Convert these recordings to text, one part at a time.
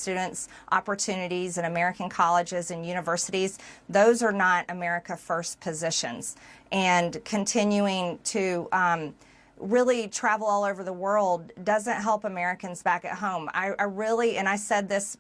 students opportunities in American colleges and universities. Those are not America First positions. And continuing to really travel all over the world doesn't help Americans back at home. I really, and I said this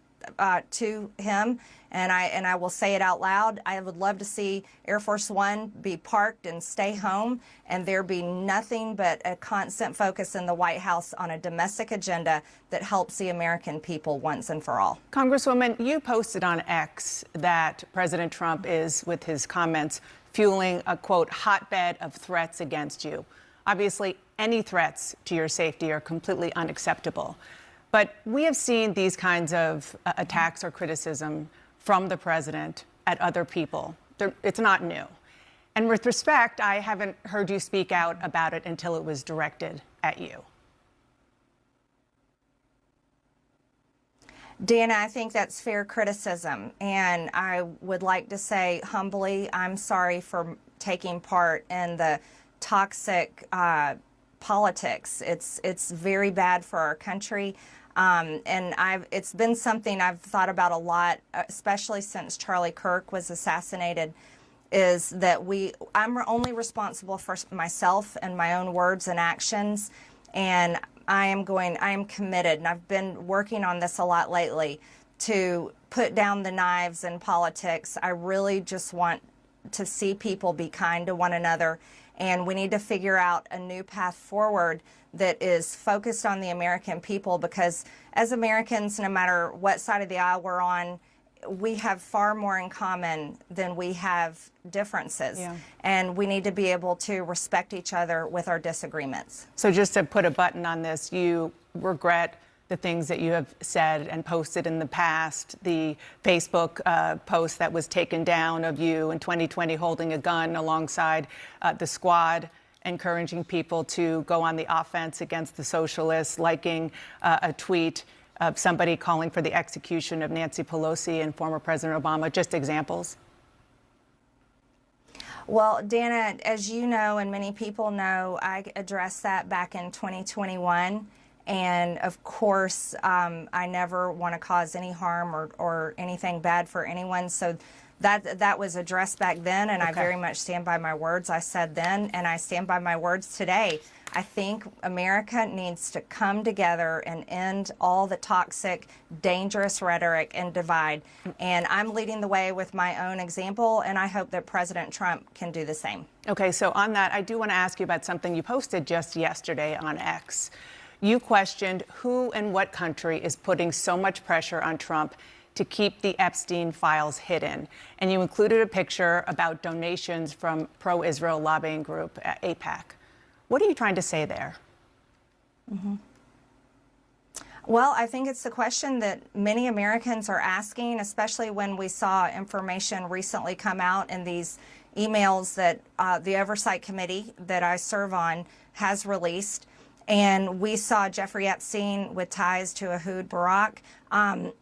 to him, and I will say it out loud, I would love to see Air Force One be parked and stay home, and there be nothing but a constant focus in the White House on a domestic agenda that helps the American people once and for all. Congresswoman, you posted on X that President Trump is, with his comments, fueling a, quote, hotbed of threats against you. Obviously, any threats to your safety are completely unacceptable. But we have seen these kinds of attacks or criticism from the president at other people. It's not new. And with respect, I haven't heard you speak out about it until it was directed at you. Dana, I think that's fair criticism. And I would like to say humbly, I'm sorry for taking part in the toxic politics. It's very bad for our country. And it's been something I've thought about a lot, especially since Charlie Kirk was assassinated, is that I'm only responsible for myself and my own words and actions. And I am committed, and I've been working on this a lot lately, to put down the knives in politics. I really just want to see people be kind to one another. And we need to figure out a new path forward that is focused on the American people, because as Americans, no matter what side of the aisle we're on, we have far more in common than we have differences. Yeah. And we need to be able to respect each other with our disagreements. So just to put a button on this, you regret the things that you have said and posted in the past, the Facebook post that was taken down of you in 2020 holding a gun alongside the squad, encouraging people to go on the offense against the socialists, liking a tweet of somebody calling for the execution of Nancy Pelosi and former President Obama. Just examples. Well, Dana, as you know, and many people know, I addressed that back in 2021. And of course, I never want to cause any harm or anything bad for anyone. So that was addressed back then, and okay. I very much stand by my words I said then, and I stand by my words today. I think America needs to come together and end all the toxic, dangerous rhetoric and divide. And I'm leading the way with my own example, and I hope that President Trump can do the same. Okay, so on that, I do want to ask you about something you posted just yesterday on X. You questioned who and what country is putting so much pressure on Trump to keep the Epstein files hidden. And you included a picture about donations from pro-Israel lobbying group AIPAC. What are you trying to say there? Mm-hmm. Well, I think it's the question that many Americans are asking, especially when we saw information recently come out in these emails that the Oversight Committee that I serve on has released. And we saw Jeffrey Epstein with ties to Ehud Barak.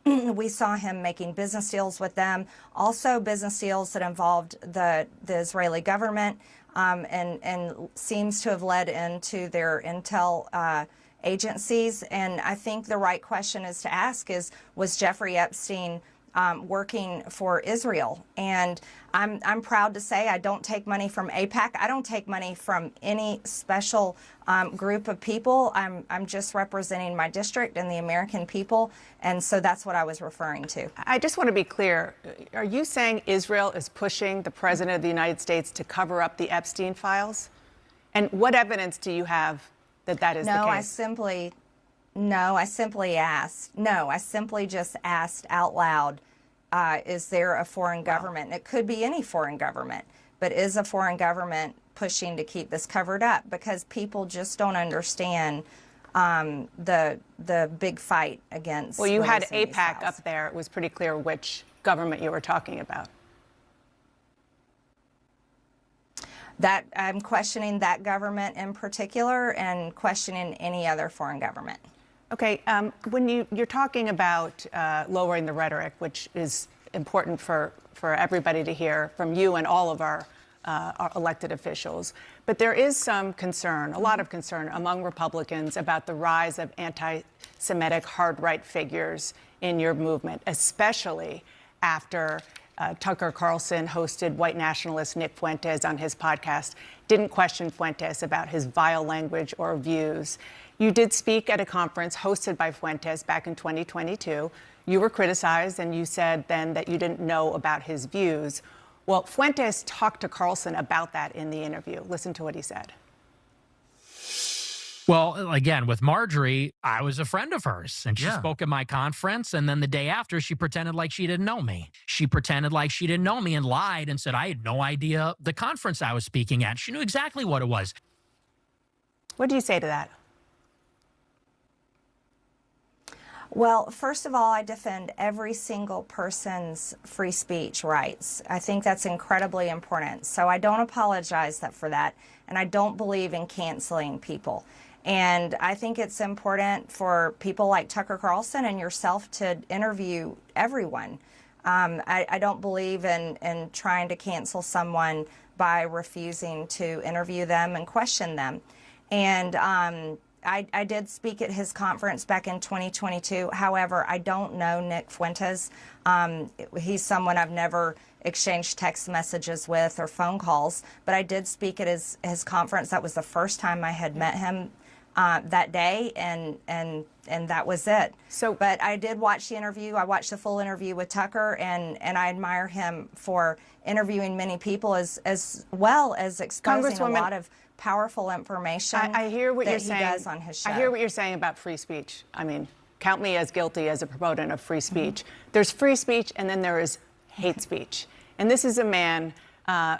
We saw him making business deals with them, also business deals that involved the Israeli government, and seems to have led into their intel agencies. And I think the right question is to ask is, was Jeffrey Epstein working for Israel? And I'm proud to say I don't take money from AIPAC. I don't take money from any special group of people. I'm just representing my district and the American people. And so that's what I was referring to. I just want to be clear. Are you saying Israel is pushing the President of the United States to cover up the Epstein files? And what evidence do you have that that is the case? I simply just asked out loud, is there a foreign government? Wow. It could be any foreign government, but is a foreign government pushing to keep this covered up? Because people just don't understand the big fight against. Well, you had AIPAC up there. It was pretty clear which government you were talking about. That I'm questioning that government in particular and questioning any other foreign government. Okay, when you're talking about lowering the rhetoric, which is important for everybody to hear from you and all of our elected officials, but there is some concern, a lot of concern among Republicans about the rise of anti-Semitic hard-right figures in your movement, especially after Tucker Carlson hosted white nationalist Nick Fuentes on his podcast, didn't question Fuentes about his vile language or views. You did speak at a conference hosted by Fuentes back in 2022. You were criticized, and you said then that you didn't know about his views. Well, Fuentes talked to Carlson about that in the interview. Listen to what he said. Well, again, with Marjorie, I was a friend of hers, and she spoke at my conference, and then the day after, she pretended like she didn't know me. She pretended like she didn't know me and lied and said I had no idea the conference I was speaking at. She knew exactly what it was. What do you say to that? Well, first of all, I defend every single person's free speech rights. I think that's incredibly important. So I don't apologize for that, and I don't believe in canceling people. And I think it's important for people like Tucker Carlson and yourself to interview everyone. I don't believe in trying to cancel someone by refusing to interview them and question them. And I did speak at his conference back in 2022. However, I don't know Nick Fuentes. He's someone I've never exchanged text messages with or phone calls, but I did speak at his conference. That was the first time I had met him that day, and that was it. But I did watch the interview. I watched the full interview with Tucker, and I admire him for interviewing many people as well as exposing a lot of powerful information. I hear what that you're he saying. Does on his show. I hear what you're saying about free speech. I mean, count me as guilty as a proponent of free speech. There's free speech, and then there is hate speech. And this is a man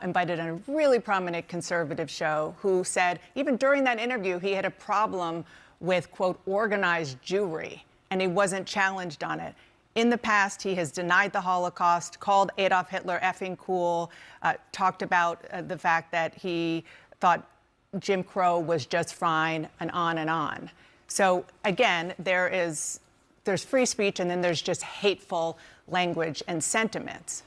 invited on a really prominent conservative show who said, even during that interview, he had a problem with, quote, organized Jewry, and he wasn't challenged on it. In the past, he has denied the Holocaust, called Adolf Hitler effing cool, talked about the fact that he thought Jim Crow was just fine, and on and on. So again, there's free speech, and then there's just hateful language and sentiments.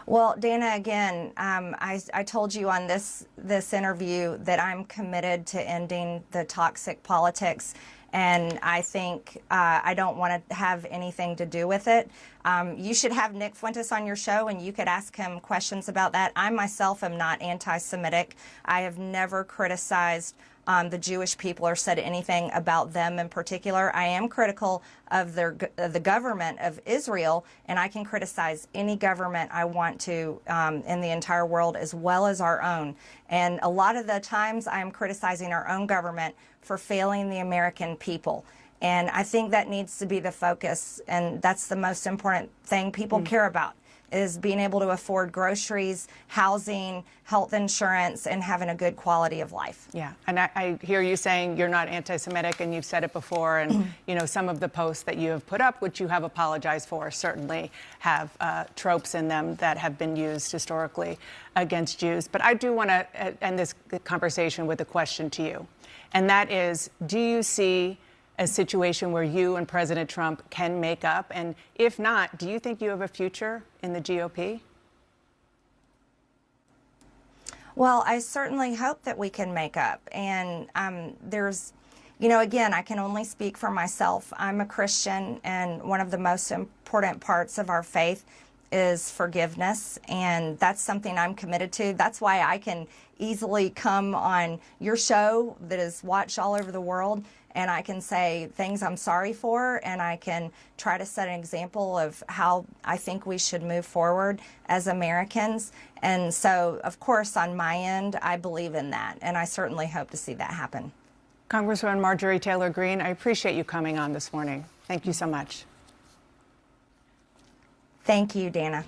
Well, Dana, again, I told you on this interview that I'm committed to ending the toxic politics, and I think I don't want to have anything to do with it. You should have Nick Fuentes on your show, and you could ask him questions about that. I myself am not anti-Semitic. I have never criticized the Jewish people or said anything about them in particular. I am critical of the government of Israel, and I can criticize any government I want to in the entire world, as well as our own. And a lot of the times I am criticizing our own government for failing the American people. And I think that needs to be the focus, and that's the most important thing people care about, is being able to afford groceries, housing, health insurance, and having a good quality of life. Yeah, and I hear you saying you're not anti-Semitic, and you've said it before, and you know, some of the posts that you have put up, which you have apologized for, certainly have tropes in them that have been used historically against Jews. But I do want to end this conversation with a question to you, and that is, do you see a situation where you and President Trump can make up? And if not, do you think you have a future in the GOP? Well, I certainly hope that we can make up. And there's, you know, again, I can only speak for myself. I'm a Christian, and one of the most important parts of our faith is forgiveness, and that's something I'm committed to. That's why I can easily come on your show that is watched all over the world, and I can say things I'm sorry for, and I can try to set an example of how I think we should move forward as Americans. And so, of course, on my end, I believe in that, and I certainly hope to see that happen. Congresswoman Marjorie Taylor Greene, I appreciate you coming on this morning. Thank you so much. Thank you, Dana.